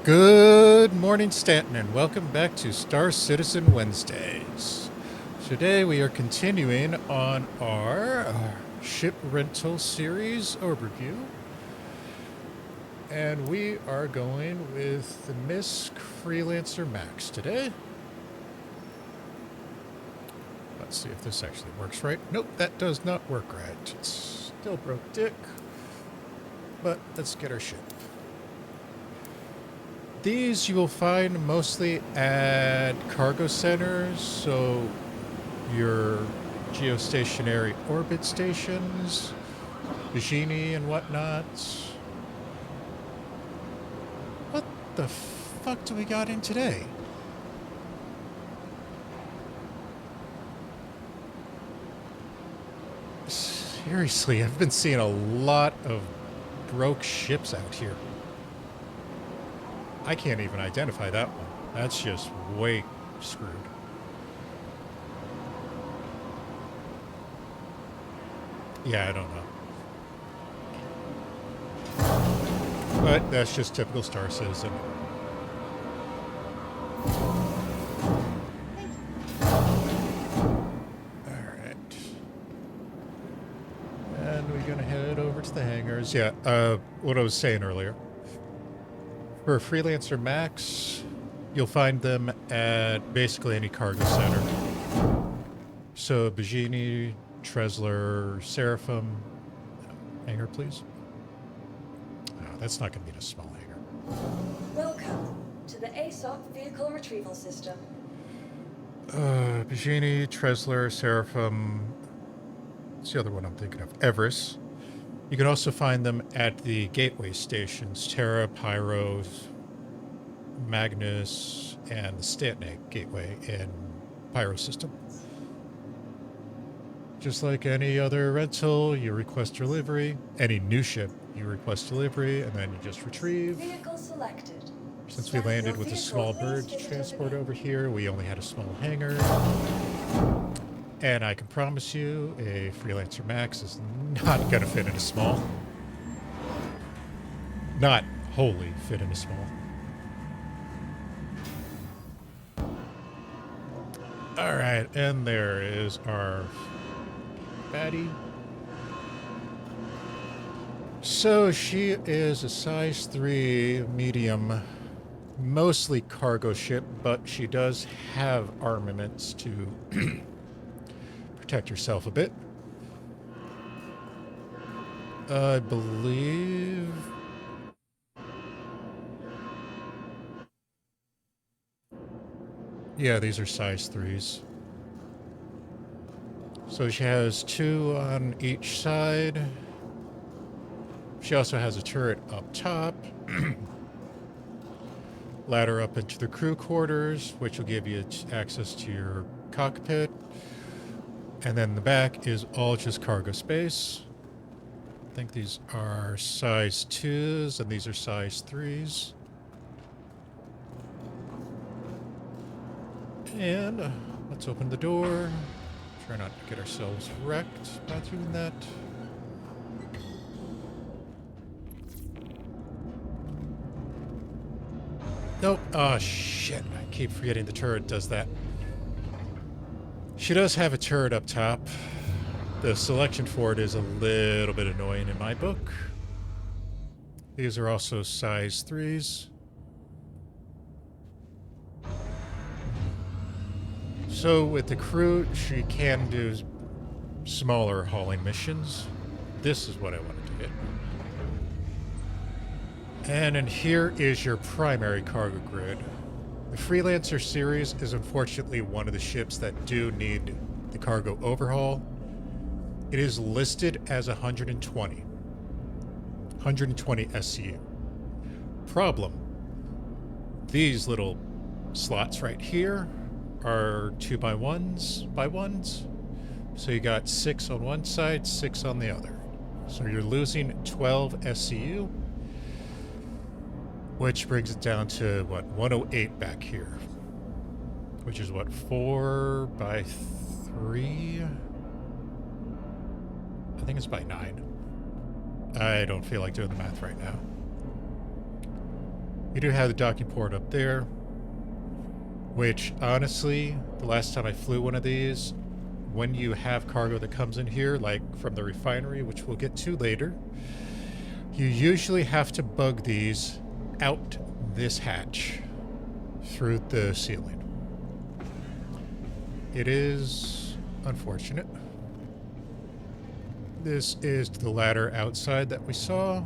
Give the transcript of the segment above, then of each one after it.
Good morning, Stanton, and welcome back to Star Citizen Wednesdays. Today we are continuing on our ship rental series overview, and we are going with the MISC Freelancer Max today. Let's see if this actually works right. Nope, that does not work right. It's still broke dick, but let's get our ship. These you will find mostly at cargo centers, so your geostationary orbit stations, Baijini and whatnot. What the fuck do we got in today? Seriously, I've been seeing a lot of broke ships out here. I can't even identify that one. That's just way screwed. Yeah, I don't know. But that's just typical Star Citizen. Alright. And we're gonna head over to the hangars. Yeah, what I was saying earlier. For Freelancer Max, you'll find them at basically any cargo center. So Baijini, Tressler, Seraphim. Hangar, please. Oh, that's not going to be a small hangar. Welcome to the ASOP Vehicle Retrieval System. Baijini, Tressler, Seraphim. What's the other one I'm thinking of? Everus. You can also find them at the gateway stations, Terra, Pyro, Magnus, and the Stanton Gateway in Pyro System. Just like any other rental, you request delivery. Any new ship, you request delivery, and then you just retrieve. Vehicle selected. Since we landed with a small bird to transport over here, we only had a small hangar. And I can promise you, a Freelancer Max is not going to fit in a small. Not wholly fit in a small. Alright, and there is our baddie. So she is a size 3 medium, mostly cargo ship, but she does have armaments to protect herself a bit. I believe... Yeah, these are size 3s. So she has 2 on each side. She also has a turret up top. Ladder up into the crew quarters, which will give you access to your cockpit. And then the back is all just cargo space. I think these are size 2s and these are size 3s. And let's open the door. Try not to get ourselves wrecked by doing that. Nope. Oh, shit. I keep forgetting the turret does that. She does have a turret up top. The selection for it is a little bit annoying in my book. These are also size 3s. So with the crew, she can do smaller hauling missions. This is what I wanted to hit. And in here is your primary cargo grid. The Freelancer series is unfortunately one of the ships that do need the cargo overhaul. It is listed as 120 SCU. Problem, these little slots right here are 2x1s. So you got 6 on one side, 6 on the other. So you're losing 12 SCU, which brings it down to, what, 108 back here. Which is, what, 4x3? I think it's by 9. I don't feel like doing the math right now. You do have the docking port up there, which honestly, the last time I flew one of these, when you have cargo that comes in here, like from the refinery, which we'll get to later, you usually have to bug these out this hatch through the ceiling. It is unfortunate. This is the ladder outside that we saw.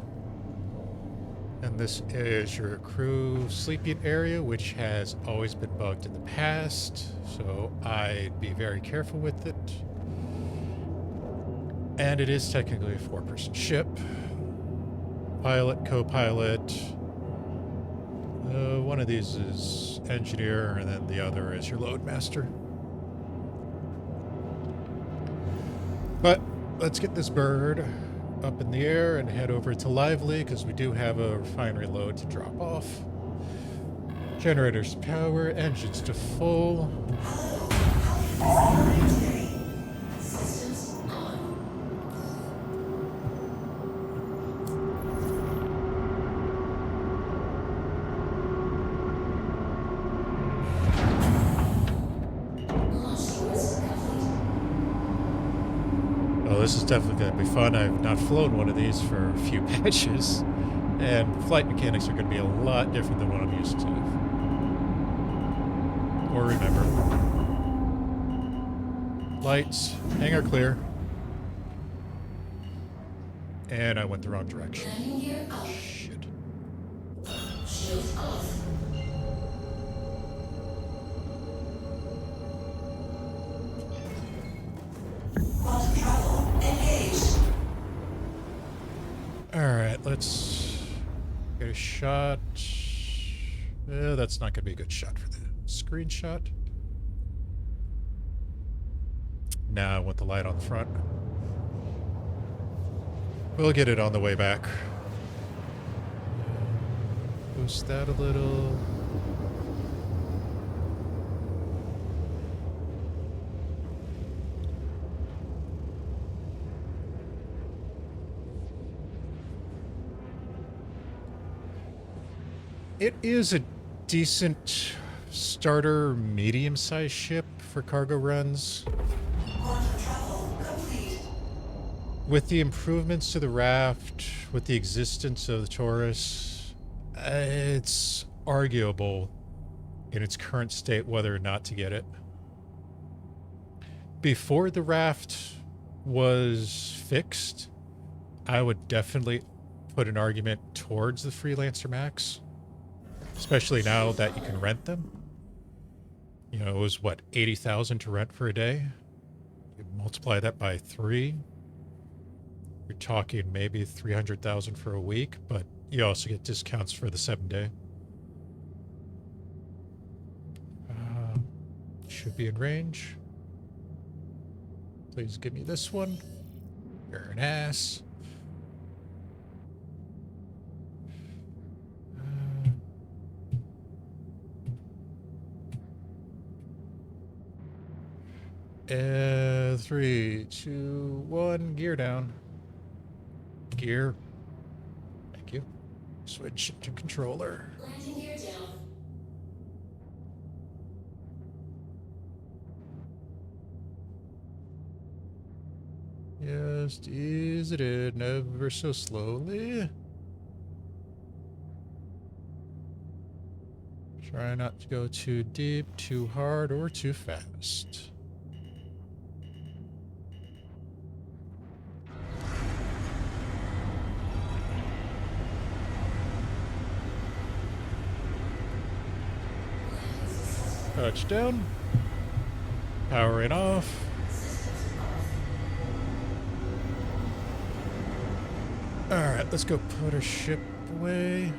And this is your crew sleeping area, which has always been bugged in the past. So I'd be very careful with it. And it is technically a 4-person ship. Pilot, co-pilot. One of these is engineer, and then the other is your loadmaster. But let's get this bird up in the air and head over to Lively, because we do have a refinery load to drop off. Generators to power, engines to full. This is definitely going to be fun. I've not flown one of these for a few patches, and flight mechanics are going to be a lot different than what I'm used to. Or remember. Lights, hangar clear. And I went the wrong direction. Shit. Shields off. Alright, let's get a shot. That's not going to be a good shot for the screenshot. Now I want the light on the front. We'll get it on the way back. Boost that a little. It is a decent starter medium-sized ship for cargo runs. With the improvements to the raft, with the existence of the Taurus, it's arguable in its current state whether or not to get it. Before the raft was fixed, I would definitely put an argument towards the Freelancer Max. Especially now that you can rent them. You know, it was what, 80,000 to rent for a day? You multiply that by 3. You're talking maybe 300,000 for a week, but you also get discounts for the 7-day. Should be in range. Please give me this one. You're an ass. And 3, 2, 1, gear down. Gear. Thank you. Switch to controller. Landing gear down. Just ease it in ever so slowly. Try not to go too deep, too hard, or too fast. Touchdown. Powering off. Alright, let's go put our ship away.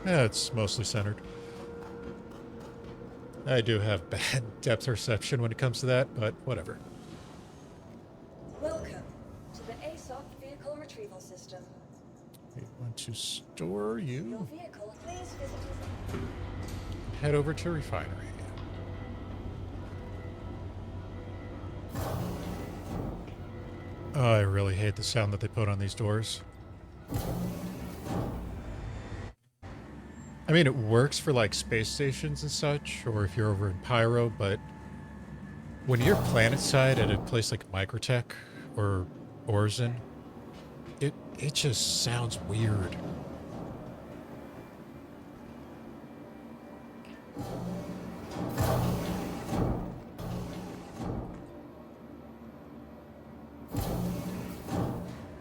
Yeah, it's mostly centered. I do have bad depth perception when it comes to that, but whatever. Welcome to the ASOC vehicle retrieval system. We want to store Your you. vehicle, please visit. Head over to Refinery. Oh, I really hate the sound that they put on these doors. I mean, it works for like space stations and such, or if you're over in Pyro, but when you're planetside at a place like Microtech or Orison, it just sounds weird.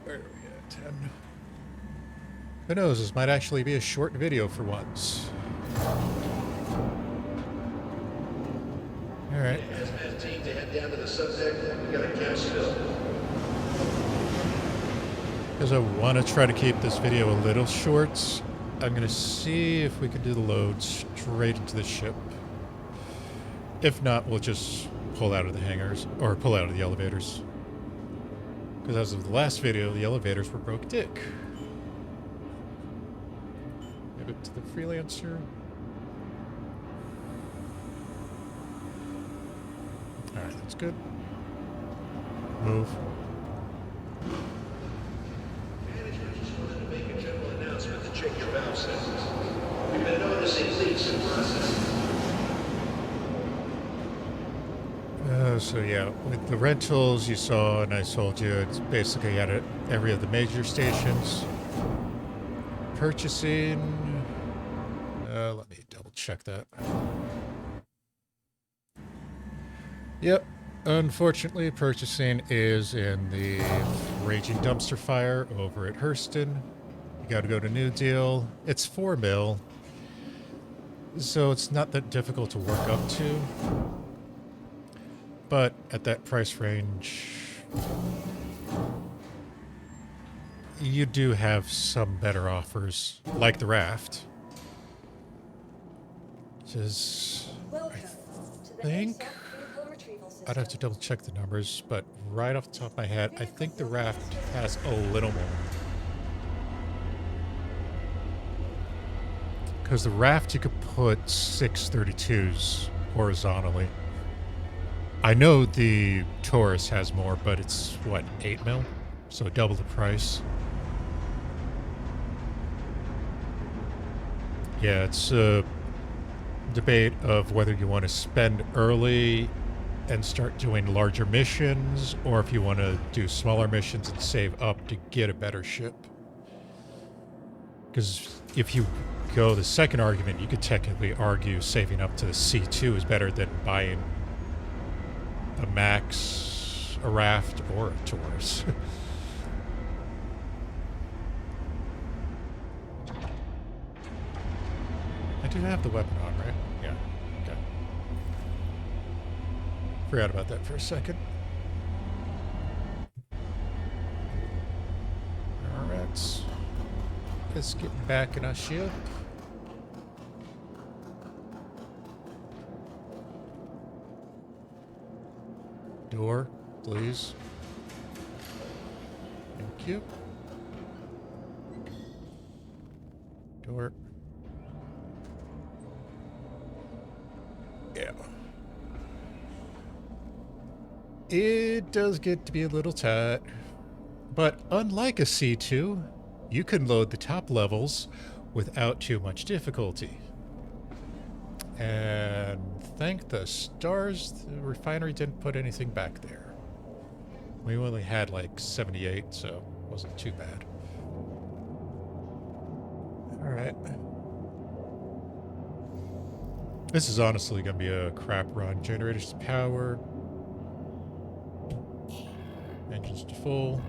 Where are we at? 10. Who knows? This might actually be a short video for once. All right. Hazmat team to head down to the subdeck. We got a gas spill. Because I want to try to keep this video a little short, I'm going to see if we can do the load straight into the ship. If not, we'll just pull out of the hangars, or pull out of the elevators. Because as of the last video, the elevators were broke dick. Give it to the Freelancer. Alright, that's good. Move. Management just wanted to make a general announcement to check your valve sensors. We've been noticing leaks in processing. So yeah, with the rentals you saw, and I told you, it's basically at every of the major stations. Purchasing... let me double check that. Yep, unfortunately purchasing is in the raging dumpster fire over at Hurston. You gotta go to New Deal. It's 4 mil, so it's not that difficult to work up to. But at that price range, you do have some better offers, like the raft. Which is, Welcome to the think, ASOC vehicle retrieval system. I'd have to double check the numbers, but right off the top of my head, I think the raft has a little more. Because the raft, you could put 632s horizontally. I know the Taurus has more, but it's, what, 8 mil? So double the price. Yeah, it's a debate of whether you want to spend early and start doing larger missions, or if you want to do smaller missions and save up to get a better ship. Because if you go the second argument, you could technically argue saving up to the C2 is better than buying a Max, a raft, or a Taurus. I do have the weapon on, right? Yeah. Okay. Forgot about that for a second. Alright. Let's get back in our ship. Door, please. Thank you. Door. Yeah. It does get to be a little tight, but unlike a C2, you can load the top levels without too much difficulty. And thank the stars, the refinery didn't put anything back there. We only had like 78, so it wasn't too bad. Alright. This is honestly going to be a crap run. Generators to power. Engines to full.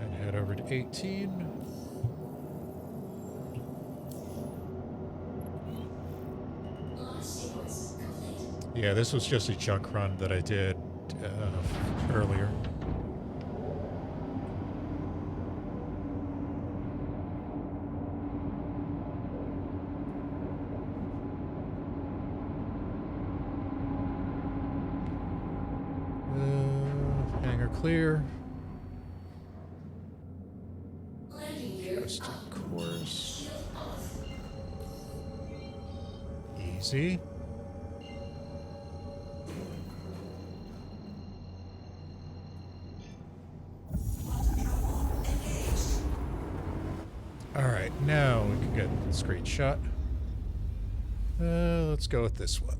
And head over to 18. Yeah, this was just a junk run that I did earlier. Hangar clear. Just of course. Easy. screenshot. Let's go with this one.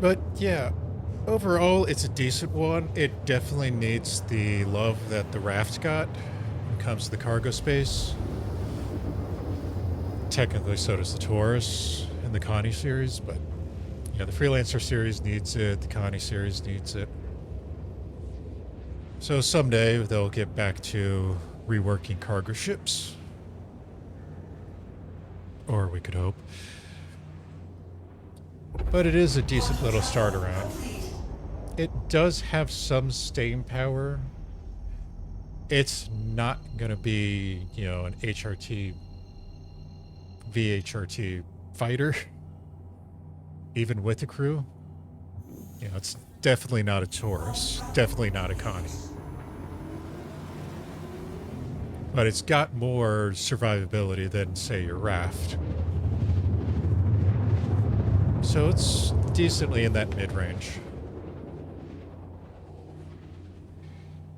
But yeah, overall, it's a decent one. It definitely needs the love that the raft got when it comes to the cargo space. Technically, so does the Taurus and the Connie series, but yeah, the Freelancer series needs it, the Connie series needs it. So someday they'll get back to reworking cargo ships. Or we could hope. But it is a decent little start around. It does have some staying power. It's not going to be, you know, an HRT, VHRT fighter, even with the crew. You know, it's definitely not a Taurus, definitely not a Connie. But it's got more survivability than, say, your raft. So it's decently in that mid-range.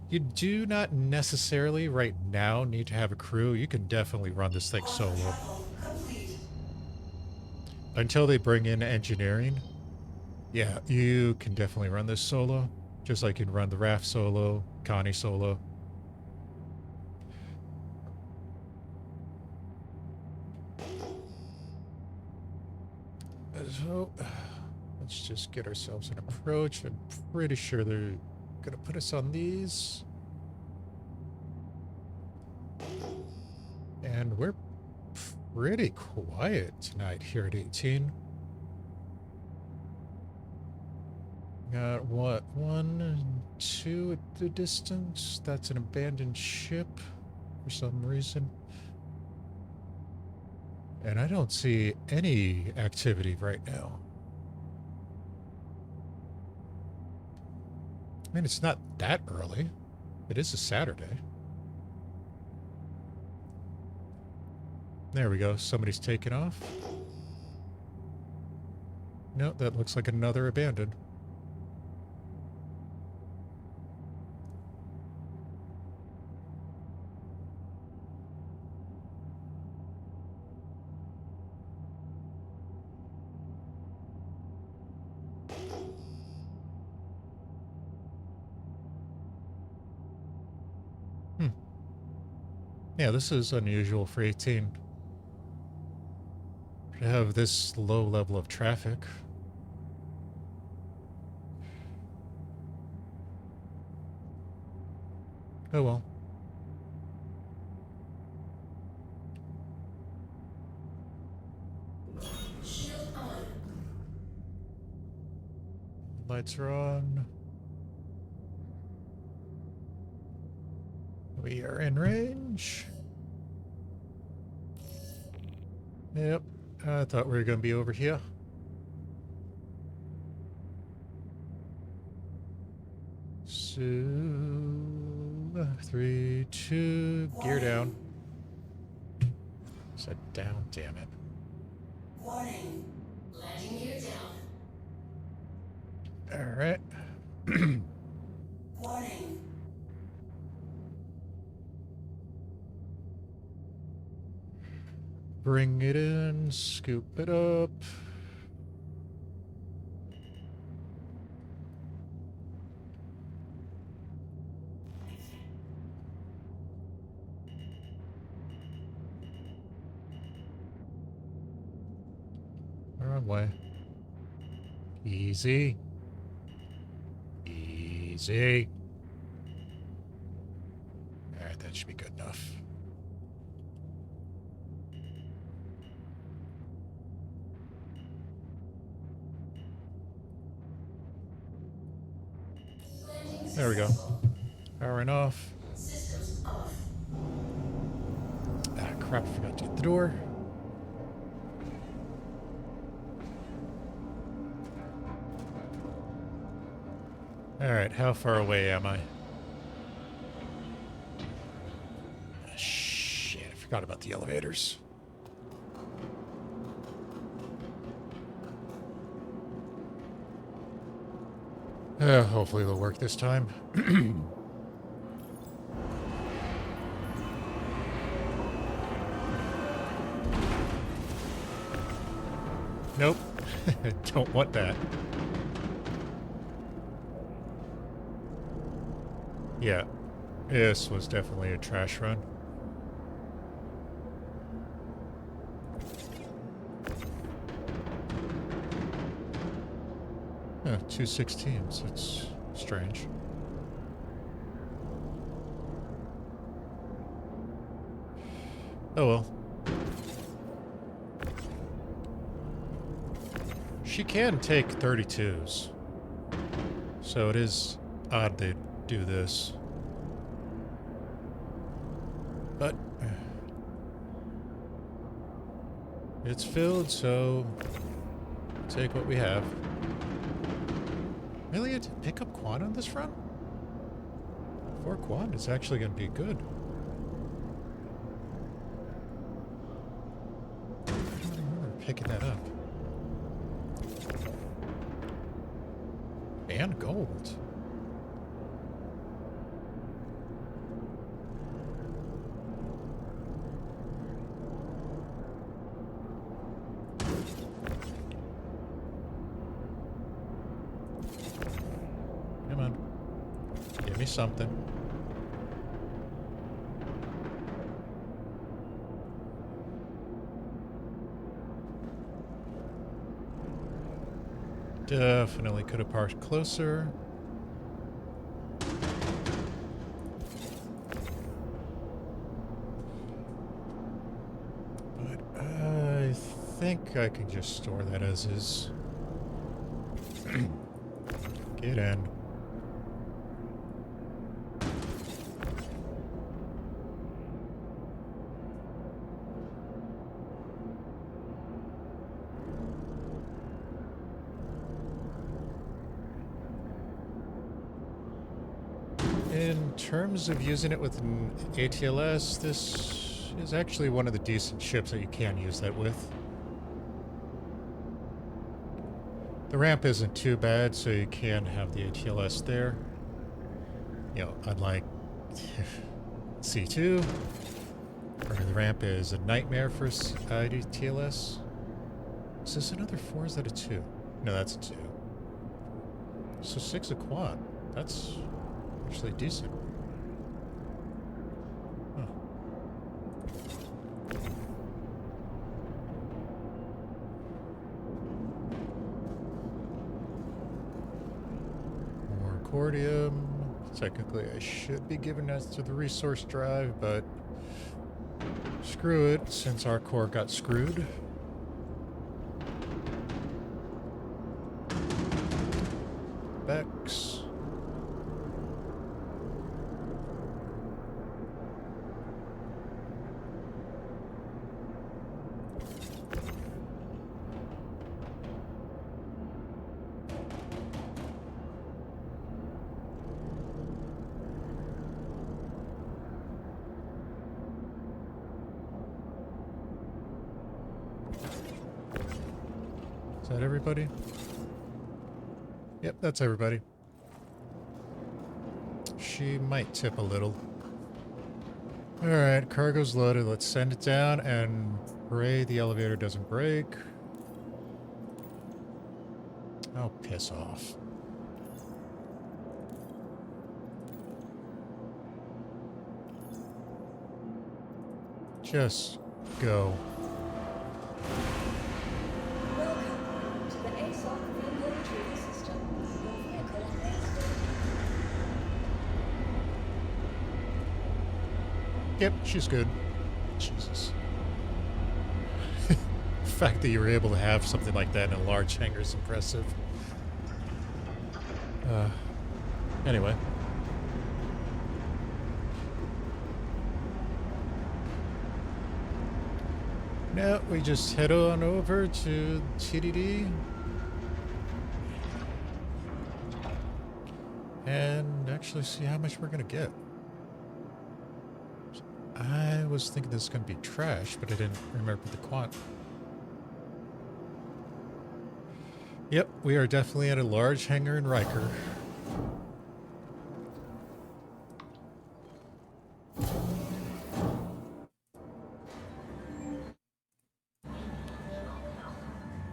You do not necessarily right now need to have a crew. You can definitely run this thing solo. Until they bring in engineering, yeah, you can definitely run this solo. Just like you can run the raft solo, Connie solo. So, let's just get ourselves an approach. I'm pretty sure they're gonna put us on these. And we're pretty quiet tonight here at 18. Got what? 1 and 2 at the distance. That's an abandoned ship for some reason. And I don't see any activity right now. I mean, it's not that early. It is a Saturday. There we go. Somebody's taking off. No, that looks like another abandoned. Yeah, this is unusual for 18. To have this low level of traffic. Oh well. Lights are on. We are in range. Yep, I thought we were going to be over here. So, 3, 2, gear down. Said down, damn it. Warning. Landing gear down. All right. Warning. Bring it in, scoop it up. Wrong way. Easy. Easy. All right, that should be good enough. There we go. Powering off. Systems off. Ah, crap, I forgot to hit the door. Alright, how far away am I? Shit, I forgot about the elevators. Hopefully they'll work this time. Nope. Don't want that. Yeah. This was definitely a trash run. Yeah, 216s. It's strange. Oh well. She can take 32s. So it is odd they do this. But it's filled, so take what we have. Really, a pickup quad on this front? 4 quad is actually going to be good. I don't remember picking that up. And gold. Come on. Give me something. Definitely could have parked closer. But I think I can just store that as is. Get in. In terms of using it with an ATLS, this is actually one of the decent ships that you can use that with. The ramp isn't too bad, so you can have the ATLS there. You know, unlike C2, where the ramp is a nightmare for ATLS. Is this another 4? Is that a 2? No, that's a 2. So 6 a quad. That's actually decent. Huh. More cordium. Technically, I should be giving that to the resource drive, but screw it, since our core got screwed. Bex. Is that everybody? Yep, that's everybody. She might tip a little. Alright, cargo's loaded. Let's send it down and pray the elevator doesn't break. Oh, piss off. Just go. Welcome to the ASOC vehicle retrieval system. Your vehicle is Yep, she's good. Jesus. The fact that you were able to have something like that in a large hangar is impressive. Anyway. Now we just head on over to TDD. And actually see how much we're going to get. I was thinking this is going to be trash, but I didn't remember the quant. Yep, we are definitely at a large hangar in Riker.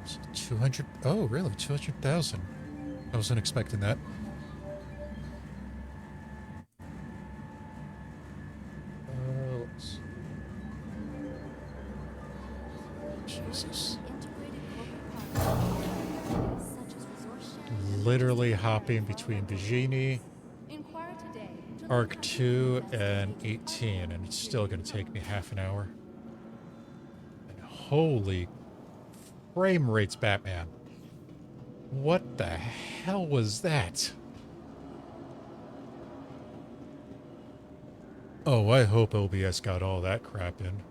So 200. Oh, really? 200,000. I wasn't expecting that. Let's see. Jesus. Literally hopping between Baijini, Arc 2, and 18, and it's still going to take me half an hour. And holy frame rates, Batman. What the hell was that? Oh, I hope OBS got all that crap in.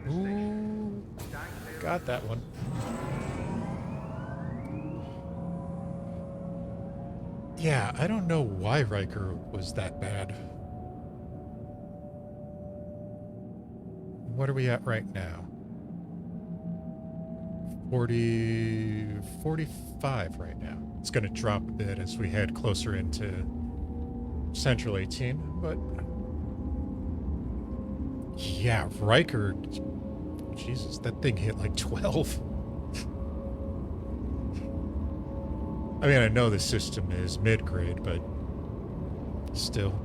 Ooh, got that one. Yeah, I don't know why Riker was that bad. What are we at right now? 45 right now. It's going to drop a bit as we head closer into Central 18, but yeah, Riker, Jesus, that thing hit like 12. I mean, I know the system is mid-grade, but still.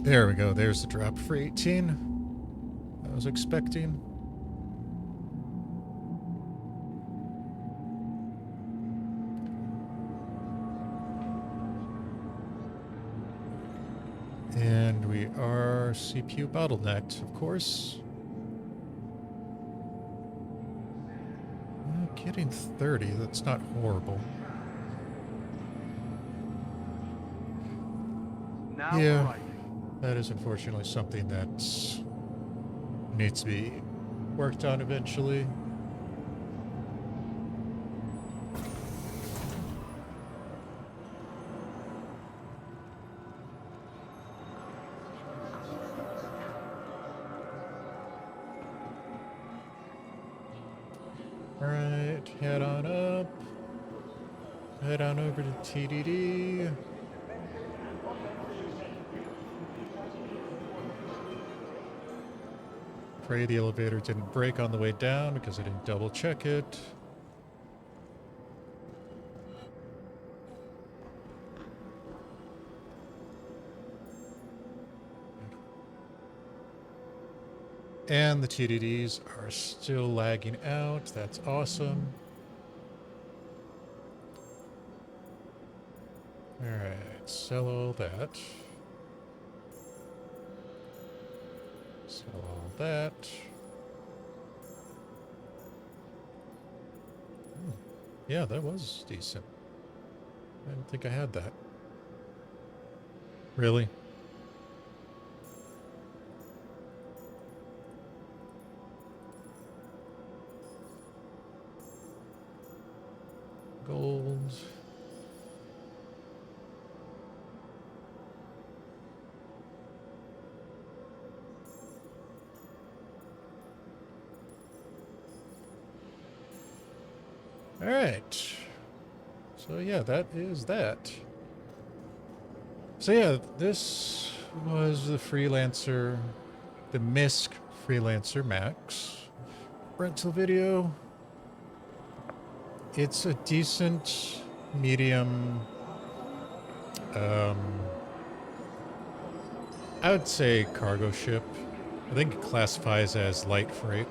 There we go. There's the drop for 18. I was expecting. And we are CPU bottlenecked, of course. Getting 30, that's not horrible. Now Yeah, right. that is unfortunately something that needs to be worked on eventually. Alright, head on up. Head on over to TDD. Pray the elevator didn't break on the way down because I didn't double check it. And the TDDs are still lagging out. That's awesome. Alright, sell all that. Sell all that. Yeah, that was decent. I didn't think I had that. Really? Gold. All right. So yeah, that is that. So yeah, this was the Freelancer, the MISC Freelancer Max rental video. It's a decent, medium, I would say cargo ship. I think it classifies as light freight.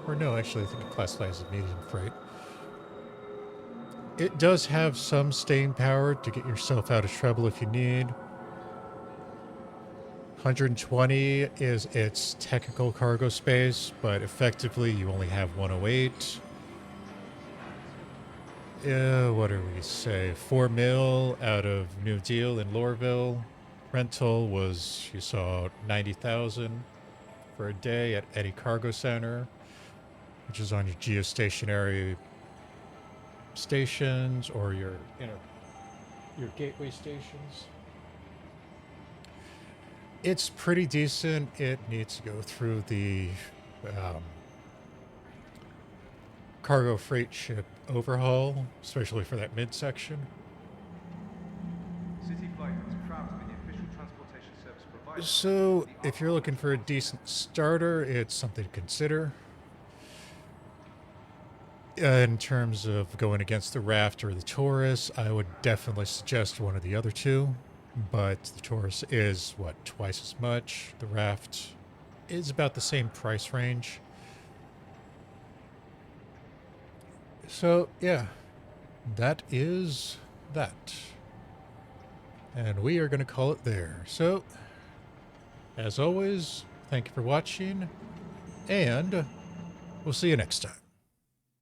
Or no, actually I think it classifies as medium freight. It does have some staying power to get yourself out of trouble if you need. 120 is its technical cargo space, but effectively you only have 108. What do we say? 4 mil out of New Deal in Lorville. Rental was, you saw, 90,000 for a day at Eddy Cargo Center, which is on your geostationary stations or your gateway stations. It's pretty decent. It needs to go through the cargo freight ship overhaul, especially for that midsection. So, if you're looking for a decent starter, it's something to consider. In terms of going against the Raft or the Taurus, I would definitely suggest one of the other two. But the Taurus is, what, twice as much? The Raft is about the same price range. So, yeah, that is that. And we are going to call it there. So, as always, thank you for watching, and we'll see you next time.